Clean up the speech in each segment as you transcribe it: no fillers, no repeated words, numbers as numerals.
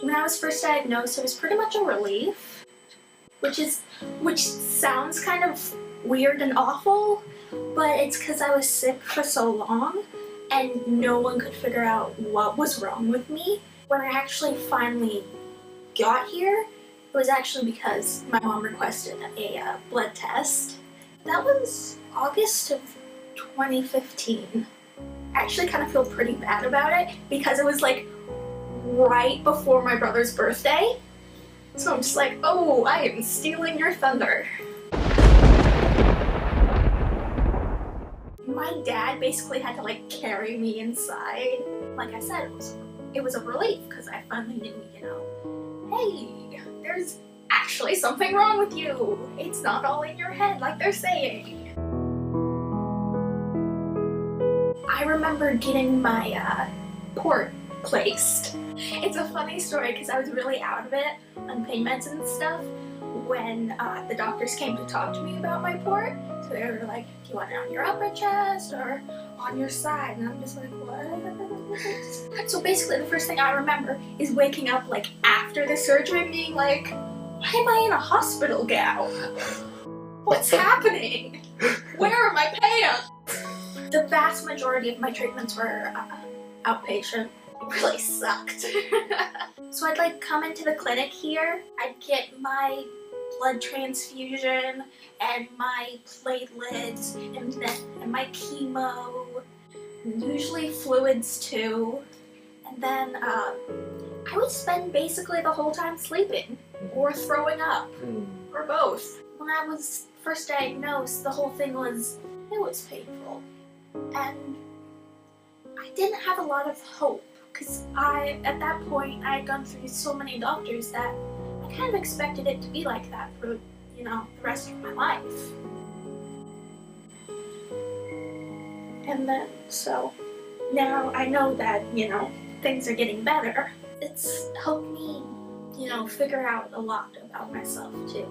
When I was first diagnosed, it was pretty much a relief, which sounds kind of weird and awful, but it's because I was sick for so long and no one could figure out what was wrong with me. When I actually finally got here, it was actually because my mom requested a blood test. That was August of 2015. I actually kind of feel pretty bad about it because it was like right before my brother's birthday. So I'm just like, oh, I am stealing your thunder. My dad basically had to like carry me inside. Like I said, it was a relief because I finally knew, hey, there's actually something wrong with you. It's not all in your head like they're saying. I remember getting my port placed. It's a funny story because I was really out of it on pain meds and stuff when the doctors came to talk to me about my port. So they were like, do you want it on your upper chest or on your side? And I'm just like, what? So basically the first thing I remember is waking up like after the surgery and being like, why am I in a hospital gown? What's happening? Where are my pants? The vast majority of my treatments were outpatient. It really sucked. So I'd like come into the clinic here. I'd get my blood transfusion and my platelets and my chemo, usually fluids too. And then I would spend basically the whole time sleeping or throwing up or both. When I was first diagnosed, the whole thing was, it was painful. And I didn't have a lot of hope because at that point, I had gone through so many doctors that I kind of expected it to be like that for, the rest of my life. And then, so now I know that, things are getting better. It's helped me, figure out a lot about myself too.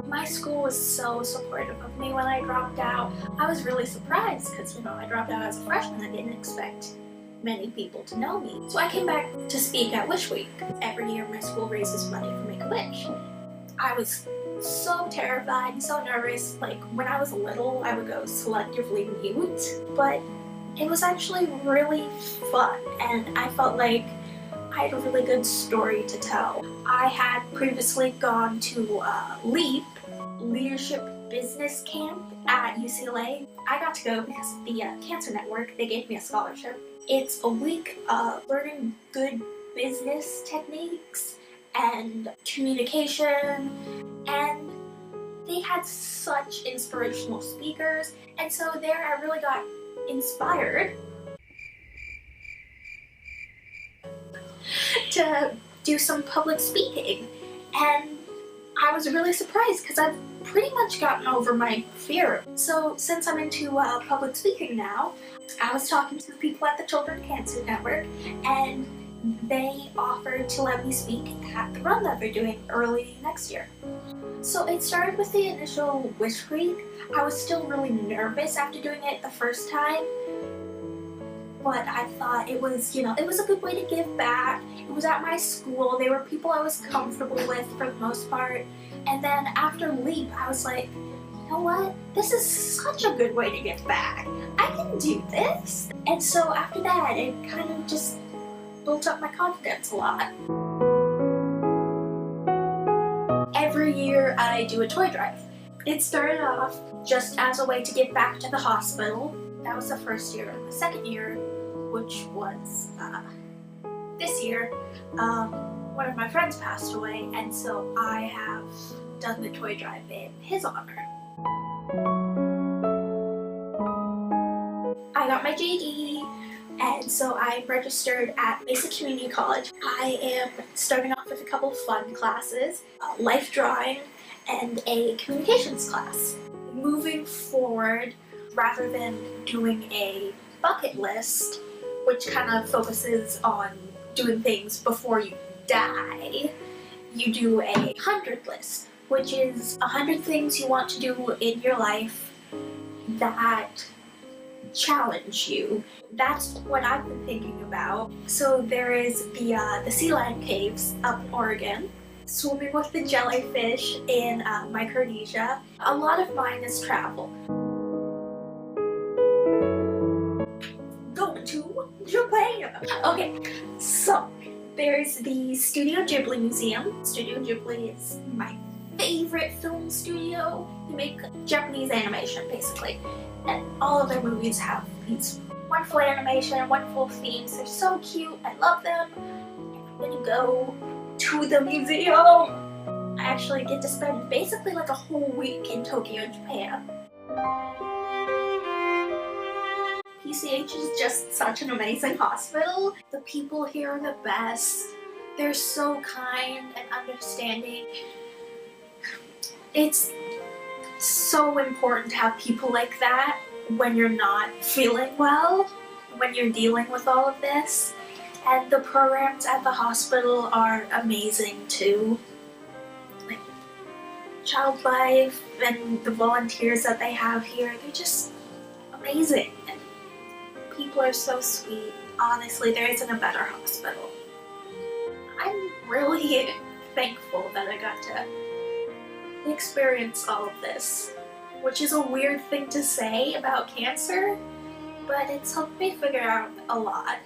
My school was so supportive of me when I dropped out. I was really surprised because, I dropped out as a freshman. I didn't expect many people to know me. So I came back to speak at Wish Week. Every year my school raises money for Make-A-Wish. I was so terrified and so nervous. Like when I was little, I would go selectively mute, but it was actually really fun and I felt like I had a really good story to tell. I had previously gone to LEAP, Leadership Business Camp at UCLA. I got to go because of the Cancer Network. They gave me a scholarship. It's a week of learning good business techniques and communication, and they had such inspirational speakers, and so there I really got inspired to do some public speaking. And I was really surprised because I've pretty much gotten over my fear. So since I'm into public speaking now, I was talking to the people at the Children's Cancer Network and they offered to let me speak at the run that they're doing early next year. So it started with the initial Wish Week. I was still really nervous after doing it the first time, but I thought it was, it was a good way to give back. It was at my school. They were people I was comfortable with for the most part. And then after LEAP, I was like, you know what? This is such a good way to give back. I can do this. And so after that, it kind of just built up my confidence a lot. Every year I do a toy drive. It started off just as a way to give back to the hospital. That was the first year. The second year, which was this year, one of my friends passed away, and so I have done the toy drive in his honor. I got my GED, and so I registered at Basic Community College. I am starting off with a couple fun classes, life drawing, and a communications class. Moving forward, rather than doing a bucket list, which kind of focuses on doing things before you die, you do a 100 list, which is 100 things you want to do in your life that challenge you. That's what I've been thinking about. So there is the sea lion caves up in Oregon, swimming with the jellyfish in Micronesia. A lot of mine is travel. Going to Japan! Okay, so there's the Studio Ghibli Museum. Studio Ghibli is my favorite film studio. They make Japanese animation, basically. And all of their movies have these wonderful animation, wonderful themes. They're so cute. I love them. I'm gonna go to the museum. I actually get to spend basically like a whole week in Tokyo, Japan. PCH is just such an amazing hospital. The people here are the best. They're so kind and understanding. It's so important to have people like that when you're not feeling well, when you're dealing with all of this. And the programs at the hospital are amazing too. Like Child Life and the volunteers that they have here, they're just amazing. And people are so sweet. Honestly, there isn't a better hospital. I'm really thankful that I got to experience all of this, which is a weird thing to say about cancer, but it's helped me figure out a lot.